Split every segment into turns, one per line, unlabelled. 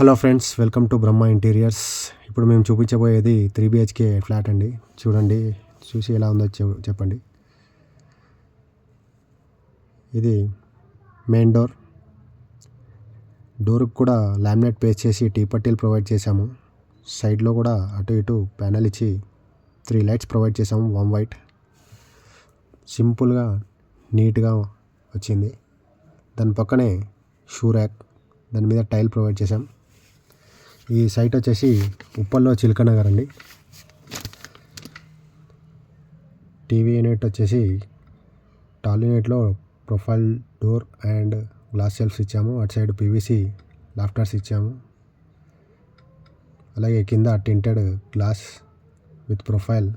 Hello friends, welcome to Brahma interiors. ఇప్పుడు మేము చూపించబోయేది 3 BHK flat అండి. చూడండి, చూసి ఎలా ఉందో చెప్పండి. ఇది మెయిన్ డోర్కి కూడా లామినేట్ పేస్ట్ చేసి టీ పట్టీలు ప్రొవైడ్ చేశాము. సైడ్లో కూడా అటు ఇటు ప్యానల్ ఇచ్చి 3 లైట్స్ ప్రొవైడ్ చేసాము. వామ్ వైట్ సింపుల్గా నీట్గా వచ్చింది. దాని పక్కనే షూ ర్యాక్, దాని మీద టైల్ ప్రొవైడ్ చేసాం. ఈ సైట్ వచ్చేసి ఉప్పల్లో చిలకనగర్ అండి. టీవీ యూనిట్ వచ్చేసి టాల్ యూనిట్లో profile door and glass shelves ఇచ్చాము. అటు సైడ్ PVC లాఫ్టర్స్ ఇచ్చాము. అలాగే కింద tinted glass with profile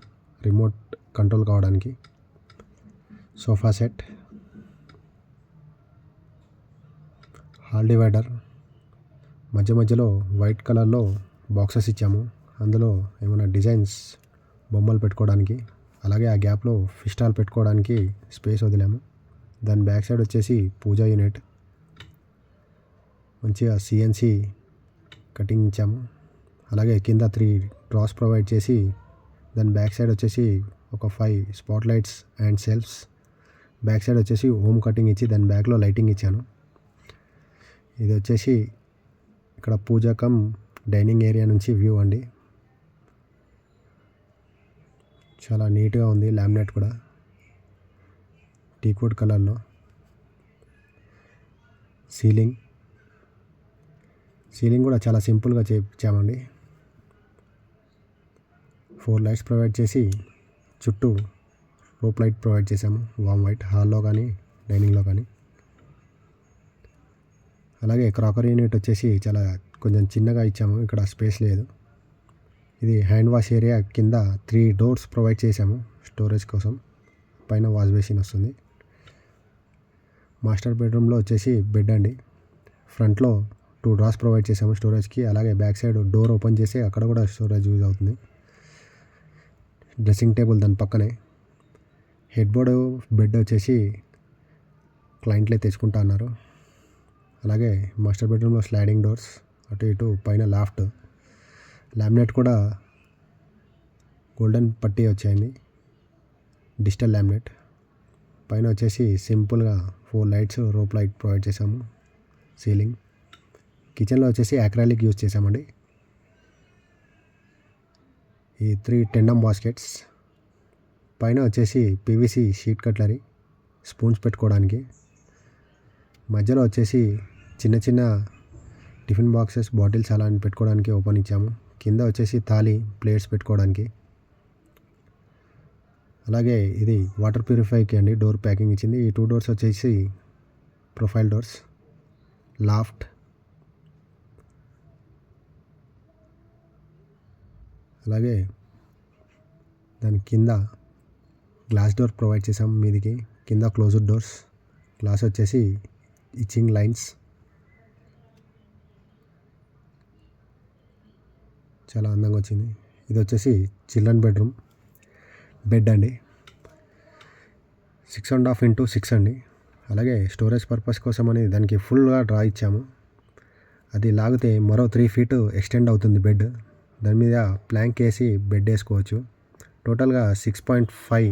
remote control కావడానికి సోఫా సెట్, హాల్ డివైడర్, మధ్యలో వైట్ కలర్లో బాక్సెస్ ఇచ్చాము. అందులో ఏమైనా డిజైన్స్ బొమ్మలు పెట్టుకోవడానికి, అలాగే ఆ గ్యాప్లో ఫిస్టాల్ పెట్టుకోవడానికి స్పేస్ వదిలాము. దాని బ్యాక్ సైడ్ వచ్చేసి పూజా యూనిట్, మంచిగా CNC కటింగ్ ఇచ్చాము. అలాగే కింద 3 డ్రాస్ ప్రొవైడ్ చేసి దాని బ్యాక్ సైడ్ వచ్చేసి ఒక 5 spot lights and shelves, back side వచ్చేసి హోమ్ కటింగ్ ఇచ్చి దాని బ్యాక్లో లైటింగ్ ఇచ్చాను. ఇది వచ్చేసి ఇక్కడ పూజా కమ్ డైనింగ్ ఏరియా నుంచి వ్యూ అండి. చాలా నీట్గా ఉంది. లామినేట్ కూడా టీకుడ్ కలర్లో. సీలింగ్ కూడా చాలా సింపుల్గా చేయించామండి. 4 లైట్స్ ప్రొవైడ్ చేసి చుట్టూ రోప్ లైట్ ప్రొవైడ్ చేసాము. వామ్ వైట్ హాల్లో కానీ డైనింగ్లో కానీ. అలాగే క్రాకరీ యూనిట్ వచ్చేసి కొంచెం చిన్నగా ఇచ్చాము, ఇక్కడ స్పేస్ లేదు. ఇది హ్యాండ్ వాష్ ఏరియా, కింద 3 డోర్స్ ప్రొవైడ్ చేసాము స్టోరేజ్ కోసం. పైన వాష్ బేసిన్ వస్తుంది. మాస్టర్ బెడ్రూమ్లో వచ్చేసి బెడ్ అండి. ఫ్రంట్లో 2 డ్రాస్ ప్రొవైడ్ చేసాము స్టోరేజ్కి. అలాగే బ్యాక్ సైడ్ డోర్ ఓపెన్ చేసి అక్కడ కూడా స్టోరేజ్ యూజ్ అవుతుంది. డ్రెస్సింగ్ టేబుల్ దాని పక్కనే. హెడ్ బోర్డు బెడ్ వచ్చేసి క్లయింట్లే తెచ్చుకుంటా అన్నారు. అలాగే మాస్టర్ బెడ్రూమ్లో స్లైడింగ్ డోర్స్, అటు ఇటు పైన లాఫ్ట్. లామినేట్ కూడా గోల్డెన్ పట్టీ వచ్చాయండి, డిజిటల్ లామినేట్. పైన వచ్చేసి సింపుల్గా 4 లైట్స్ రోప్ లైట్ ప్రొవైడ్ చేసాము. సీలింగ్. కిచెన్లో వచ్చేసి అక్రాలిక్ యూజ్ చేసామండి. ఈ 3 టెండమ్ బాస్కెట్స్. పైన వచ్చేసి PVC షీట్ కట్లరీ, స్పూన్స్ పెట్టుకోవడానికి. మధ్యలో వచ్చేసి చిన్న టిఫిన్ బాక్సెస్, బాటిల్స్ అలా పెట్టుకోవడానికి ఓపెన్ ఇచ్చాము. కింద వచ్చేసి థాలీ, ప్లేట్స్ పెట్టుకోవడానికి. అలాగే ఇది వాటర్ ప్యూరిఫైకి అండి డోర్ ప్యాకింగ్ ఇచ్చింది. ఈ 2 డోర్స్ వచ్చేసి ప్రొఫైల్ డోర్స్. లాఫ్ట్. అలాగే దాని కింద గ్లాస్ డోర్ ప్రొవైడ్ చేసాం మీదికి. కింద క్లోజ్డ్ డోర్స్. గ్లాస్ వచ్చేసి ఇచ్చింగ్ లైన్స్. చాలా అందంగా వచ్చింది. ఇది వచ్చేసి చిల్డ్రన్ బెడ్ అండి. 6.5 into 6 అండి. అలాగే స్టోరేజ్ పర్పస్ కోసం అని దానికి ఫుల్గా డ్రా ఇచ్చాము. అది లాగితే మరో 3 feet ఎక్స్టెండ్ అవుతుంది బెడ్. దాని మీద ప్లాంక్ వేసి బెడ్ వేసుకోవచ్చు. టోటల్గా 6.5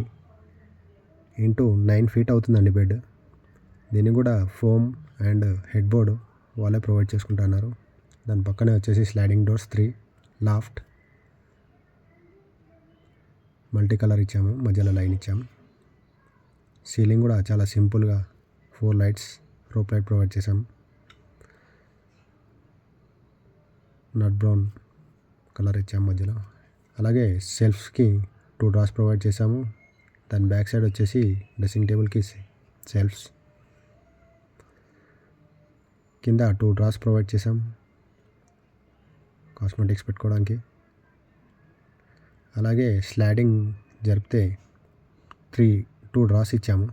into 9 feet అవుతుందండి బెడ్. దీన్ని కూడా ఫోమ్ అండ్ హెడ్ బోర్డు వాళ్ళే ప్రొవైడ్ చేసుకుంటున్నారు. దాని పక్కనే వచ్చేసి sliding doors 3, laughed. Multi colour ఇచ్చాము, మధ్యలో లైన్ ఇచ్చాము. సీలింగ్ కూడా చాలా సింపుల్గా 4 లైట్స్ రోప్ లైట్ ప్రొవైడ్ చేసాము. నట్ బ్రౌన్ కలర్ ఇచ్చాము మధ్యలో. అలాగే సెల్ఫ్స్కి 2 డ్రాస్ ప్రొవైడ్ చేసాము. దాని బ్యాక్ సైడ్ వచ్చేసి డ్రెస్సింగ్ టేబుల్కి సెల్ఫ్స్. కింద 2 డ్రాస్ ప్రొవైడ్ చేసాం కాస్మెటిక్స్ పెట్టుకోవడానికి. అలాగే స్లైడింగ్ జరిపితే 2 డ్రాస్ ఇచ్చాము.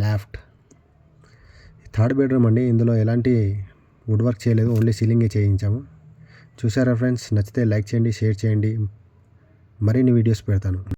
లాఫ్ట్. 3rd బెడ్రూమ్ అండి. ఇందులో ఎలాంటి వుడ్ వర్క్ చేయలేదు, ఓన్లీ సీలింగే చేయించాము. చూసారా ఫ్రెండ్స్? నచ్చితే లైక్ చేయండి, షేర్ చేయండి. మరిన్ని వీడియోస్ పెడతాను.